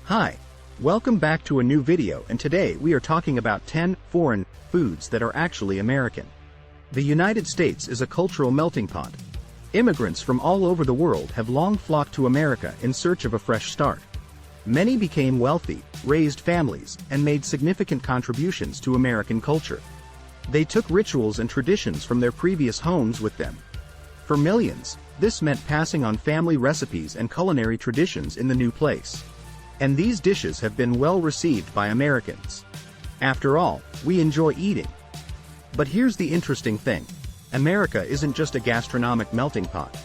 Hi, welcome back to a new video, and today we are talking about 10 foreign foods that are actually American. The United States is a cultural melting pot. Immigrants from all over the world have long flocked to America in search of a fresh start. Many became wealthy, raised families, and made significant contributions to American culture. They took rituals and traditions from their previous homes with them. For millions, this meant passing on family recipes and culinary traditions in the new place. And these dishes have been well received by Americans. After all, we enjoy eating. But here's the interesting thing. America isn't just a gastronomic melting pot.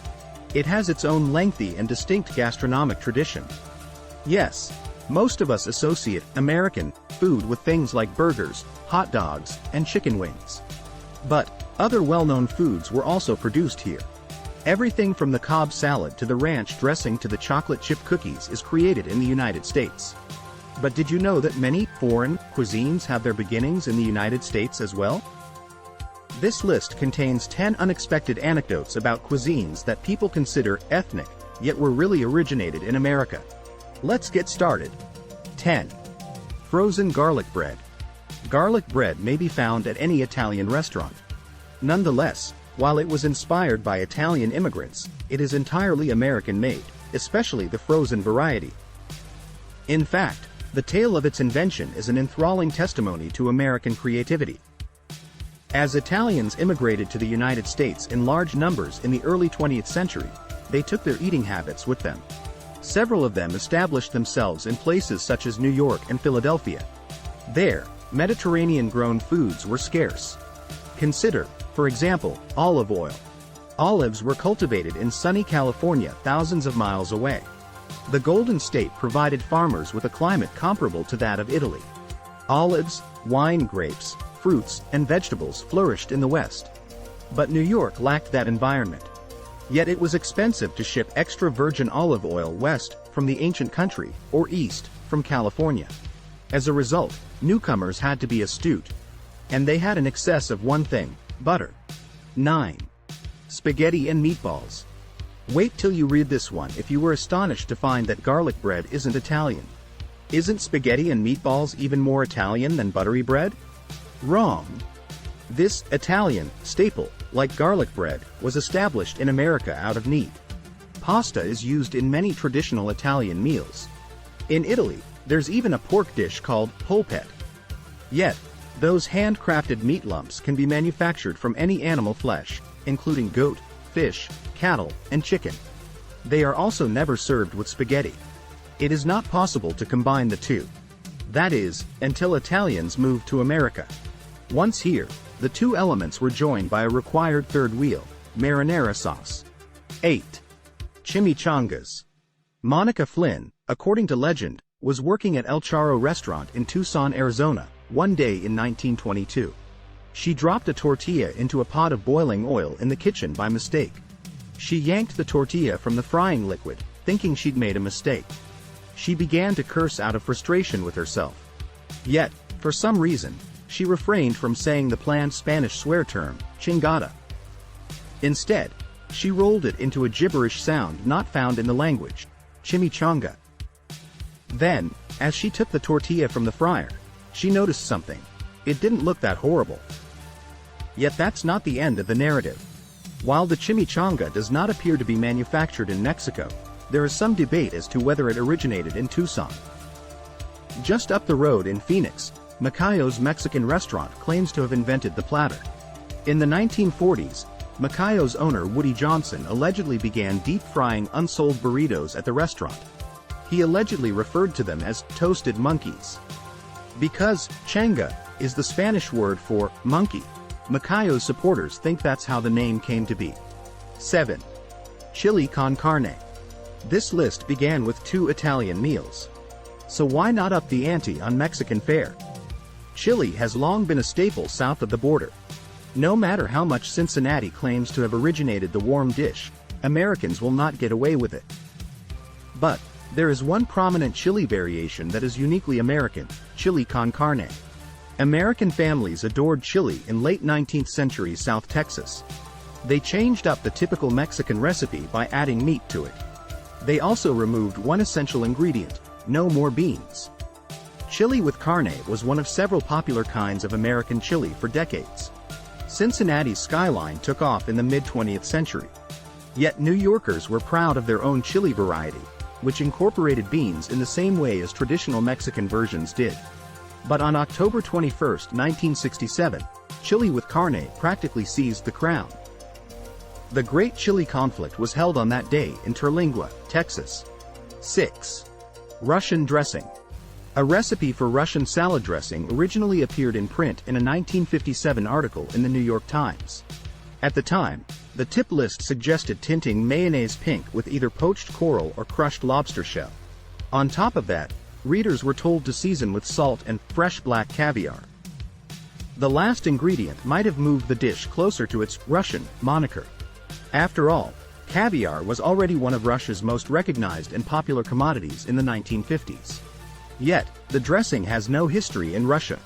It has its own lengthy and distinct gastronomic tradition. Yes, most of us associate American food with things like burgers, hot dogs, and chicken wings. But other well-known foods were also produced here. Everything from the Cobb salad to the ranch dressing to the chocolate chip cookies is created in the United States. But did you know that many foreign cuisines have their beginnings in the United States as well? This list contains 10 unexpected anecdotes about cuisines that people consider ethnic, yet were really originated in America. Let's get started. 10. Frozen garlic bread. Garlic bread may be found at any Italian restaurant. Nonetheless, while it was inspired by Italian immigrants, it is entirely American-made, especially the frozen variety. In fact, the tale of its invention is an enthralling testimony to American creativity. As Italians immigrated to the United States in large numbers in the early 20th century, they took their eating habits with them. Several of them established themselves in places such as New York and Philadelphia. There, Mediterranean-grown foods were scarce. Consider, for example, olive oil. Olives were cultivated in sunny California thousands of miles away. The Golden State provided farmers with a climate comparable to that of Italy. Olives, wine grapes, fruits, and vegetables flourished in the West. But New York lacked that environment. Yet it was expensive to ship extra virgin olive oil west from the ancient country, or east from California. As a result, newcomers had to be astute. And they had an excess of one thing: butter. 9. Spaghetti and meatballs. Wait till you read this one if you were astonished to find that garlic bread isn't Italian. Isn't spaghetti and meatballs even more Italian than buttery bread? Wrong. This Italian staple, like garlic bread, was established in America out of need. Pasta is used in many traditional Italian meals. In Italy, there's even a pork dish called polpette. Yet, those handcrafted meat lumps can be manufactured from any animal flesh, including goat, fish, cattle, and chicken. They are also never served with spaghetti. It is not possible to combine the two. That is, until Italians moved to America. Once here, the two elements were joined by a required third wheel: marinara sauce. 8. Chimichangas. Monica Flynn, according to legend, was working at El Charro restaurant in Tucson, Arizona, one day in 1922. She dropped a tortilla into a pot of boiling oil in the kitchen by mistake. She yanked the tortilla from the frying liquid, thinking she'd made a mistake. She began to curse out of frustration with herself. Yet, for some reason, she refrained from saying the planned Spanish swear term, chingada. Instead, she rolled it into a gibberish sound not found in the language: chimichanga. Then, as she took the tortilla from the fryer, she noticed something. It didn't look that horrible. Yet that's not the end of the narrative. While the chimichanga does not appear to be manufactured in Mexico, there is some debate as to whether it originated in Tucson. Just up the road in Phoenix, Macayo's Mexican restaurant claims to have invented the platter. In the 1940s, Macayo's owner Woody Johnson allegedly began deep-frying unsold burritos at the restaurant. He allegedly referred to them as toasted monkeys. Because changa is the Spanish word for monkey, Macayo's supporters think that's how the name came to be. 7. Chili con carne. This list began with 2 Italian meals. So why not up the ante on Mexican fare? Chili has long been a staple south of the border. No matter how much Cincinnati claims to have originated the warm dish, Americans will not get away with it. But there is one prominent chili variation that is uniquely American: chili con carne. American families adored chili in late 19th century South Texas. They changed up the typical Mexican recipe by adding meat to it. They also removed one essential ingredient: no more beans. Chili with carne was one of several popular kinds of American chili for decades. Cincinnati's skyline took off in the mid-20th century. Yet New Yorkers were proud of their own chili variety, which incorporated beans in the same way as traditional Mexican versions did. But on October 21, 1967, chili with carne practically seized the crown. The Great Chili Conflict was held on that day in Terlingua, Texas. 6. Russian dressing. A recipe for Russian salad dressing originally appeared in print in a 1957 article in the New York Times. At the time, the tip list suggested tinting mayonnaise pink with either poached coral or crushed lobster shell. On top of that, readers were told to season with salt and fresh black caviar. The last ingredient might have moved the dish closer to its Russian moniker. After all, caviar was already one of Russia's most recognized and popular commodities in the 1950s. Yet, the dressing has no history in Russia.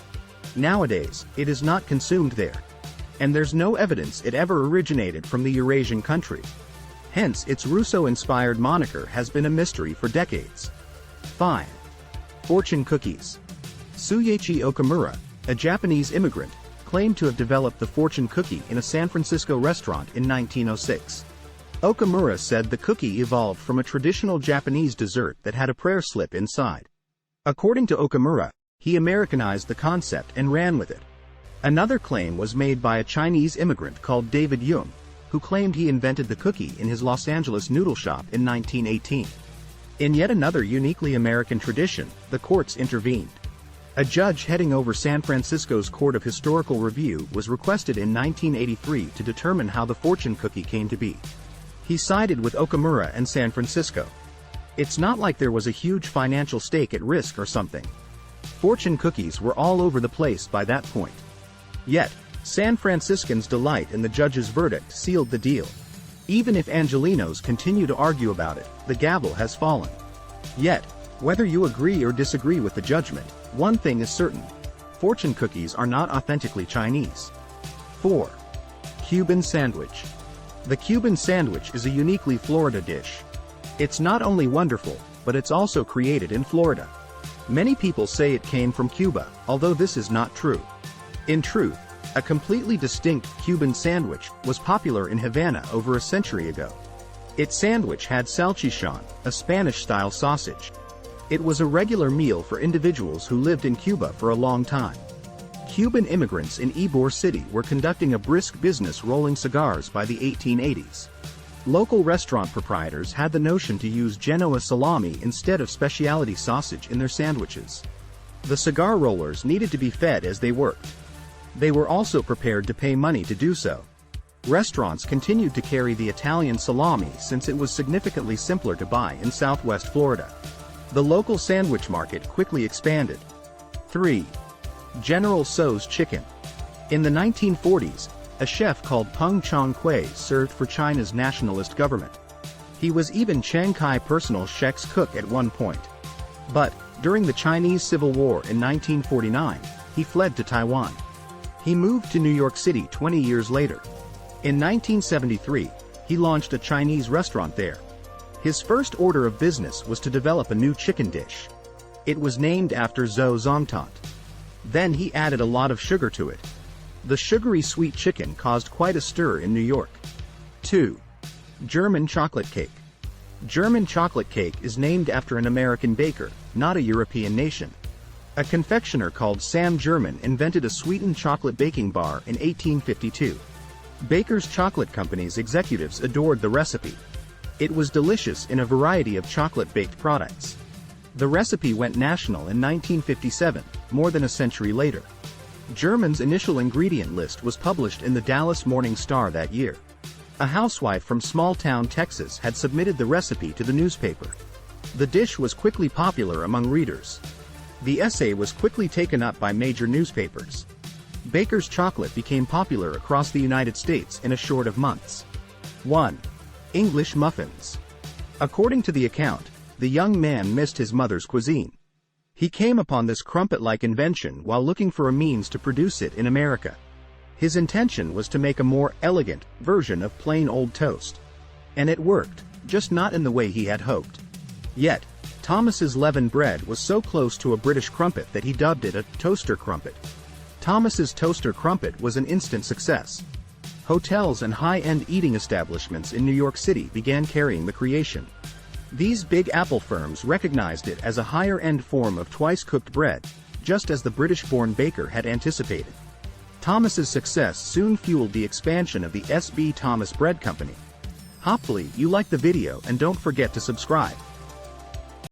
Nowadays, it is not consumed there. And there's no evidence it ever originated from the Eurasian country. Hence, its Russo-inspired moniker has been a mystery for decades. 5. Fortune cookies. Tsuyoshi Okamura, a Japanese immigrant, claimed to have developed the fortune cookie in a San Francisco restaurant in 1906. Okamura said the cookie evolved from a traditional Japanese dessert that had a prayer slip inside. According to Okamura, he Americanized the concept and ran with it. Another claim was made by a Chinese immigrant called David Jung, who claimed he invented the cookie in his Los Angeles noodle shop in 1918. In yet another uniquely American tradition, the courts intervened. A judge heading over San Francisco's Court of Historical Review was requested in 1983 to determine how the fortune cookie came to be. He sided with Okamura and San Francisco. It's not like there was a huge financial stake at risk or something. Fortune cookies were all over the place by that point. Yet, San Franciscans' delight in the judge's verdict sealed the deal. Even if Angelenos continue to argue about it, the gavel has fallen. Yet, whether you agree or disagree with the judgment, one thing is certain: fortune cookies are not authentically Chinese. 4. Cuban sandwich. The Cuban sandwich is a uniquely Florida dish. It's not only wonderful, but it's also created in Florida. Many people say it came from Cuba, although this is not true. In truth, a completely distinct Cuban sandwich was popular in Havana over a century ago. Its sandwich had salchichon, a Spanish-style sausage. It was a regular meal for individuals who lived in Cuba for a long time. Cuban immigrants in Ybor City were conducting a brisk business rolling cigars by the 1880s. Local restaurant proprietors had the notion to use Genoa salami instead of specialty sausage in their sandwiches. The cigar rollers needed to be fed as they worked. They were also prepared to pay money to do so. Restaurants continued to carry the Italian salami since it was significantly simpler to buy in Southwest Florida. The local sandwich market quickly expanded. 3. General Tso's chicken. In the 1940s, a chef called Peng Chong-Kui served for China's nationalist government. He was even Chiang Kai personal chef's cook at one point. But, during the Chinese Civil War in 1949, he fled to Taiwan. He moved to New York City 20 years later. In 1973, he launched a Chinese restaurant there. His first order of business was to develop a new chicken dish. It was named after Zhou Zongtant. Then he added a lot of sugar to it. The sugary sweet chicken caused quite a stir in New York. 2. German chocolate cake. German chocolate cake is named after an American baker, not a European nation. A confectioner called Sam German invented a sweetened chocolate baking bar in 1852. Baker's Chocolate Company's executives adored the recipe. It was delicious in a variety of chocolate-baked products. The recipe went national in 1957, more than a century later. German's initial ingredient list was published in the Dallas Morning Star that year. A housewife from small-town Texas had submitted the recipe to the newspaper. The dish was quickly popular among readers. The essay was quickly taken up by major newspapers. Baker's chocolate became popular across the United States in a short of months. 1. English muffins. According to the account, the young man missed his mother's cuisine. He came upon this crumpet-like invention while looking for a means to produce it in America. His intention was to make a more elegant version of plain old toast. And it worked, just not in the way he had hoped. Yet, Thomas's leavened bread was so close to a British crumpet that he dubbed it a toaster crumpet. Thomas's toaster crumpet was an instant success. Hotels and high-end eating establishments in New York City began carrying the creation. These Big Apple firms recognized it as a higher-end form of twice-cooked bread, just as the British-born baker had anticipated. Thomas's success soon fueled the expansion of the S.B. Thomas Bread Company. Hopefully you liked the video and don't forget to subscribe.